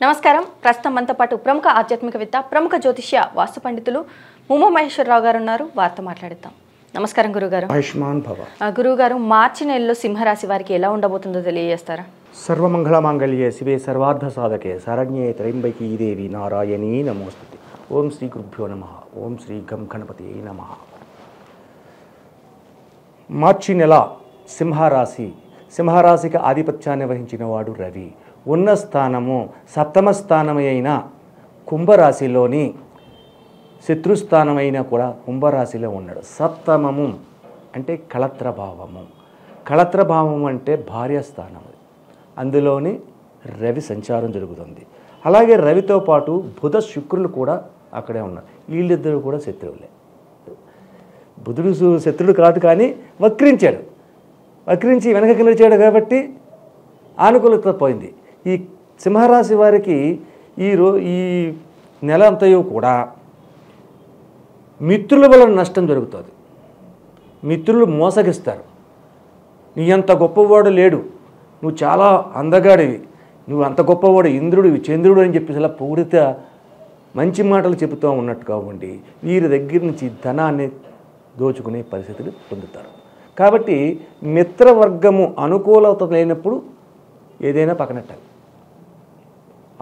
నమస్కారం. ప్రస్తుతం మనతో పాటు ప్రముఖ ఆధ్యాత్మికవేత్త, ప్రముఖ జ్యోతిష్య వాస్తు పండితులు ముమ్మ మహేశ్వరరావు గారు ఉన్నారు. వారితో మాట్లాడిద్దాం. నమస్కారం గురుగారు. ఆయుష్మాన్ భవ. గురుగారు, మార్చి నెలలో సింహరాశి వారికి ఎలా ఉండబోతుందో తెలియజేస్తారా? సర్వమంగళ మాంగళ్యే శివే సర్వార్థ సాధకే శరణ్యే త్రయంబకీ దేవి నారాయణీ నమోస్తుతే. ఓం శ్రీ గురుభ్యో నమః. ఓం శ్రీ గం గణపతి నమః. మార్చి నెల సింహరాశికి ఆధిపత్యాన్ని వహించిన వాడు రవి. ఉన్న స్థానము సప్తమ స్థానమైన కుంభరాశిలోని శత్రుస్థానమైనా కూడా కుంభరాశిలో ఉన్నాడు. సప్తమము అంటే కళత్రభావము అంటే భార్యాస్థానము, అందులోని రవి సంచారం జరుగుతుంది. అలాగే రవితో పాటు బుధ శుక్రులు కూడా అక్కడే ఉన్నారు. వీళ్ళిద్దరూ కూడా శత్రువులే. బుధుడు శత్రుడు కాదు, కానీ వక్రించి వెనకకి నడిచాడు కాబట్టి ఆనుకూలత పోయింది. ఈ సింహరాశి వారికి ఈ నెల అంతయు కూడా మిత్రుల వలన నష్టం జరుగుతుంది. మిత్రులు మోసగిస్తారు. నీ అంత గొప్పవాడు లేడు, నువ్వు చాలా అందగాడివి, నువ్వు అంత గొప్పవాడు, ఇంద్రుడివి, చంద్రుడు అని చెప్పేసి అలా పొగిడితే మంచి మాటలు చెబుతూ ఉన్నట్టుగా ఉండి వీరి దగ్గర నుంచి ధనాన్ని దోచుకునే పరిస్థితులు పొందుతారు. కాబట్టి మిత్రవర్గము అనుకూలత లేనప్పుడు ఏదైనా పక్కనట్టాలి,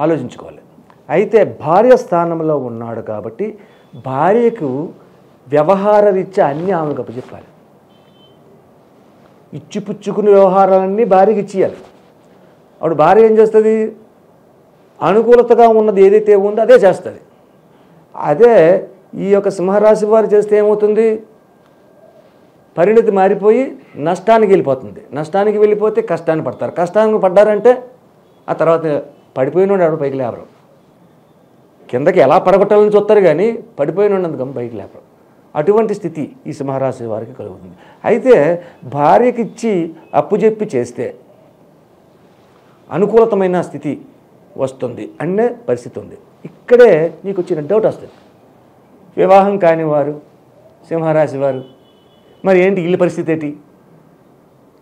ఆలోచించుకోవాలి. అయితే భార్య స్థానంలో ఉన్నాడు కాబట్టి భార్యకు వ్యవహార రీత్యా అన్నీ ఆమెకు అప్పచెప్పాలి. ఇచ్చిపుచ్చుకునే వ్యవహారాలన్నీ భార్యకి ఇచ్చేయాలి. అప్పుడు భార్య ఏం చేస్తుంది? అనుకూలతగా ఉన్నది ఏదైతే ఉందో అదే చేస్తుంది. అదే ఈ యొక్క సింహరాశి వారు చేస్తే ఏమవుతుంది? పరిణితి మారిపోయి నష్టానికి వెళ్ళిపోతుంది. నష్టానికి వెళ్ళిపోతే కష్టాన్ని పడతారు. కష్టానికి పడ్డారంటే ఆ తర్వాత పడిపోయిన వాడు పైకి లేపరు. కిందకి ఎలా పడగొట్టాలని చూస్తారు, కానీ పడిపోయిన అందుకని పైకి లేపరు. అటువంటి స్థితి ఈ సింహరాశి వారికి కలుగుతుంది. అయితే భార్యకి ఇచ్చి అప్పు చెప్పి చేస్తే అనుకూలతమైన స్థితి వస్తుంది అనే పరిస్థితి ఉంది. ఇక్కడే నీకు వచ్చిన డౌట్ వస్తుంది. వివాహం కాని వారు సింహరాశి వారు మరి ఏంటి ఇల్లు పరిస్థితి ఏంటి?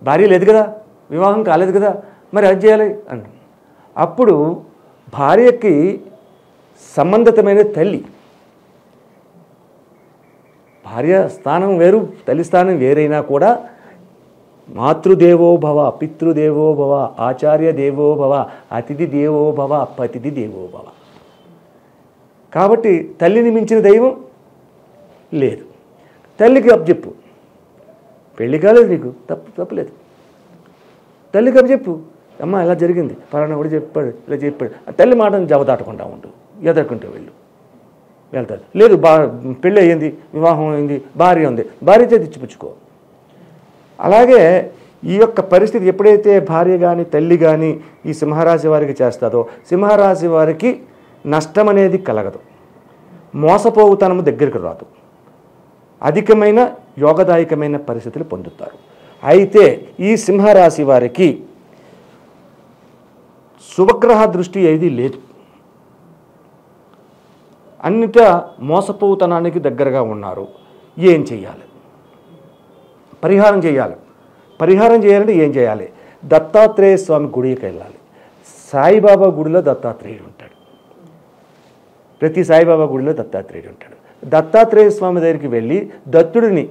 భార్య లేదు కదా, వివాహం కాలేదు కదా, మరి అది చేయాలి అంట. అప్పుడు భార్యకి సంబంధితమైన తల్లి, భార్య స్థానం వేరు, తల్లి స్థానం వేరైనా కూడా మాతృదేవో భవ, పితృదేవో భవ, ఆచార్య దేవో భవ, అతిథి దేవో భవ, పతిథి దేవో భవ. కాబట్టి తల్లిని మించిన దైవం లేదు. తల్లికి అప్పచెప్పు. పెళ్ళి కాలేదు నీకు, తప్పులేదు. తల్లికి అప్పచెప్పు. అమ్మ ఇలా జరిగింది, పలానా కూడా చెప్పాడు, ఇలా చెప్పాడు. తల్లి మాటను జవదాటకుండా ఉండు, ఎదుర్కొంటూ వెళ్తారు. లేదు పెళ్ళి అయ్యింది, వివాహం అయింది, భార్య ఉంది, భార్య చేతి ఇచ్చిపుచ్చుకో. అలాగే ఈ యొక్క పరిస్థితి ఎప్పుడైతే భార్య కానీ తల్లి కానీ ఈ సింహరాశి వారికి చేస్తుందో సింహరాశి వారికి నష్టం అనేది కలగదు, మోసపోవుతనము దగ్గరికి రాదు, అధికమైన యోగదాయకమైన పరిస్థితులు పొందుతారు. అయితే ఈ సింహరాశి వారికి శుభగ్రహ దృష్టి ఏది లేదు. అన్నిటా మోసపోవుతనానికి దగ్గరగా ఉన్నారు. ఏం చేయాలి? పరిహారం చేయాలంటే ఏం చేయాలి? దత్తాత్రేయ స్వామి గుడికి వెళ్ళాలి. సాయిబాబా గుడిలో దత్తాత్రేయుడు ఉంటాడు. ప్రతి సాయిబాబా గుడిలో దత్తాత్రేయుడు ఉంటాడు. దత్తాత్రేయ స్వామి దగ్గరికి వెళ్ళి దత్తుడిని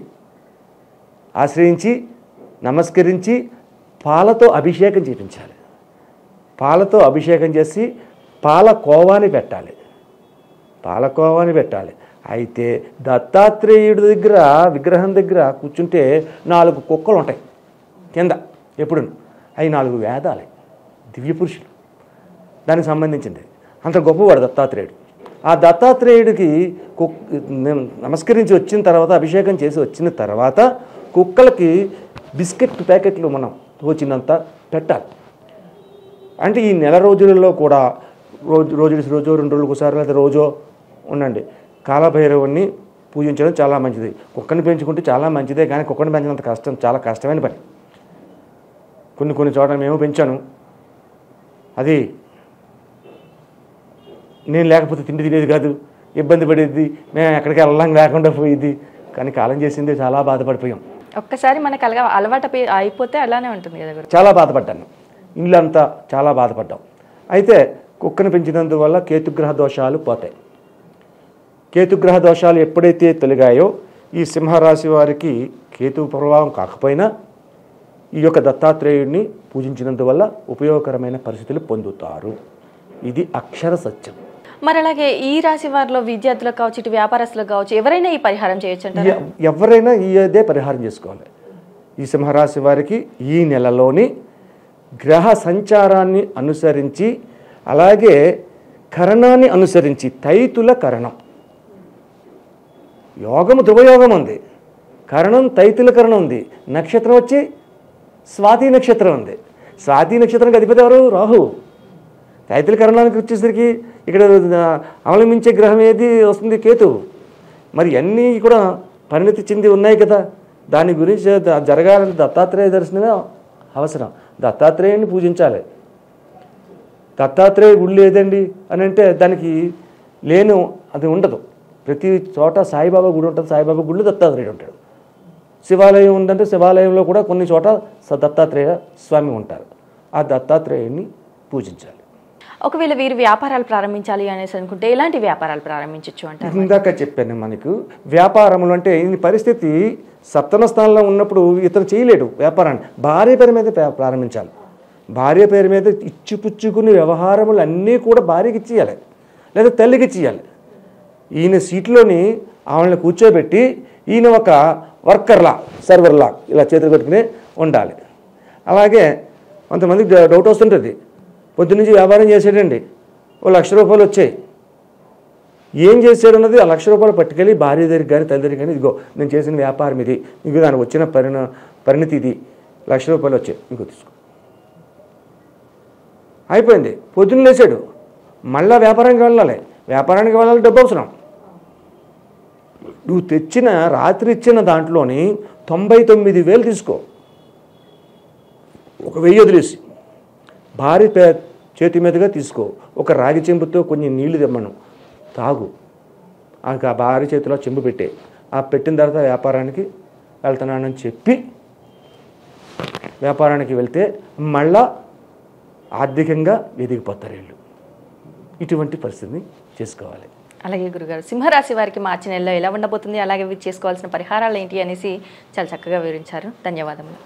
ఆశ్రయించి నమస్కరించి పాలతో అభిషేకం చేయించాలి. పాలతో అభిషేకం చేసి పాలకోవాని పెట్టాలి. అయితే దత్తాత్రేయుడి దగ్గర విగ్రహం దగ్గర కూర్చుంటే 4 కుక్కలు ఉంటాయి కింద ఎప్పుడు. అవి 4 వేదాలు, దివ్య పురుషులు, దానికి సంబంధించింది. అంత గొప్పవాడు దత్తాత్రేయుడు. ఆ దత్తాత్రేయుడికి నమస్కరించి వచ్చిన తర్వాత, అభిషేకం చేసి వచ్చిన తర్వాత కుక్కలకి బిస్కెట్ ప్యాకెట్లు మనం తోచినంత పెట్టాలి. అంటే ఈ నెల రోజులలో కూడా రోజు 2 రోజులకు ఒకసారి లేదా రోజో ఉండండి. కాలభైరవుని పూజించడం చాలా మంచిది. కుక్కని పెంచుకుంటే చాలా మంచిదే, కానీ కుక్కని పెంచినంత కష్టం, చాలా కష్టమైన పని. కొన్ని చోట్ల మేము పెంచాను, అది నేను లేకపోతే తిండి తినేది కాదు, ఇబ్బంది పడేది, మేము ఎక్కడికి వెళ్ళడం లేకుండా పోయేది. కానీ కాలం చేసింది, చాలా బాధపడిపోయాం. ఒక్కసారి మనకు అలవాటు అయిపోతే అలానే ఉంటుంది కదా. చాలా బాధపడ్డాను, ఇల్లంతా చాలా బాధపడ్డాం. అయితే కుక్కను పెంచినందువల్ల కేతుగ్రహ దోషాలు పోతాయి. కేతుగ్రహ దోషాలు ఎప్పుడైతే తొలగాయో ఈ సింహరాశి వారికి కేతు ప్రభావం కాకపోయినా ఈ యొక్క దత్తాత్రేయుడిని పూజించినందువల్ల ఉపయోగకరమైన పరిస్థితులు పొందుతారు. ఇది అక్షర సత్యం. మరి అలాగే ఈ రాశి వారిలో విద్యార్థులకు కావచ్చు, ఇటు వ్యాపారస్తులకు కావచ్చు, ఎవరైనా ఈ పరిహారం చేయొచ్చు అంటారా? ఎవరైనా ఇదే పరిహారం చేసుకోవాలి. ఈ సింహరాశి వారికి ఈ నెలలోని గ్రహ సంచారాన్ని అనుసరించి, అలాగే కరణాన్ని అనుసరించి, తైతుల కరణం, యోగము ధ్రువయోగం ఉంది, కరణం తైతుల కరణం ఉంది, నక్షత్రం వచ్చి స్వాతి నక్షత్రం ఉంది. స్వాతి నక్షత్రానికి అధిపతి ఎవరు? రాహు. తైతుల కరణానికి వచ్చేసరికి ఇక్కడ అవలంబించే గ్రహం ఏది వస్తుంది? కేతువు. మరి అన్నీ కూడా పరిణతి చెంది ఉన్నాయి కదా. దాని గురించి జరగాలంటే దత్తాత్రేయ దర్శనమే అవసరం. దత్తాత్రేయుని పూజించాలి. దత్తాత్రేయ గుళ్ళు ఏదండి అని అంటే దానికి లేను అది ఉండదు. ప్రతి చోట సాయిబాబా గుడి ఉంటుంది, సాయిబాబా గుళ్ళు దత్తాత్రేయుడు ఉంటాడు. శివాలయం ఉందంటే శివాలయంలో కూడా కొన్ని చోట దత్తాత్రేయ స్వామి ఉంటారు. ఆ దత్తాత్రేయుని పూజించాలి. ఒకవేళ వీరు వ్యాపారాలు ప్రారంభించాలి అనేసి అనుకుంటే ఎలాంటి వ్యాపారాలు ప్రారంభించవచ్చు అంటారు? ఇందాక చెప్పాను మనకు వ్యాపారములు అంటే ఈ పరిస్థితి సప్తమ స్థానంలో ఉన్నప్పుడు ఇతను చేయలేడు వ్యాపారాన్ని. భార్య పేరు మీద ప్రారంభించాలి. భార్య పేరు మీద ఇచ్చిపుచ్చుకుని వ్యవహారములు అన్నీ కూడా భార్యకి ఇచ్చేయాలి, లేదా తల్లికి ఇచ్చేయాలి. ఈయన సీట్లోని ఆవిడని కూర్చోబెట్టి ఈయన ఒక వర్కర్లా, సర్వర్లా ఇలా చేతులు కట్టుకుని ఉండాలి. అలాగే కొంతమందికి డౌట్ వస్తుంటుంది, పొద్దునుంచి వ్యాపారం చేసాడండి, ₹1,00,000 వచ్చాయి, ఏం చేశాడు అన్నది ఆ ₹1,00,000 పట్టుకెళ్ళి భార్య దగ్గరికి కానీ తల్లి దగ్గరికి కానీ, ఇదిగో నేను చేసిన వ్యాపారం ఇది, ఇంకో దానికి వచ్చిన పరిణతి ఇది, ₹1,00,000 వచ్చాయి, ఇంకో తీసుకో, అయిపోయింది. పొద్దున్న లేచాడు, మళ్ళీ వ్యాపారానికి వెళ్ళాలి. వ్యాపారానికి వెళ్ళాలి, డబ్బు అవసరం. నువ్వు తెచ్చిన రాత్రి ఇచ్చిన దాంట్లోని 99,000 తీసుకో, 1,000 వదిలేసి భార్య చేతి మీదుగా తీసుకో, ఒక రాగి చెంబుతో కొన్ని నీళ్లు తెమ్మను, తాగు. ఆ భార్య చేతిలో చెంబు పెట్టే, ఆ పెట్టిన తర్వాత వ్యాపారానికి వెళ్తున్నానని చెప్పి వ్యాపారానికి వెళ్తే మళ్ళా ఆర్థికంగా ఎదిగిపోతారు వీళ్ళు. ఇటువంటి పరిస్థితిని చేసుకోవాలి. అలాగే గురుగారు, సింహరాశి వారికి మార్చి నెలలో ఎలా ఉండబోతుంది, అలాగే వీరు చేసుకోవాల్సిన పరిహారాలు ఏంటి అనేసి చాలా చక్కగా వివరించారు. ధన్యవాదములు.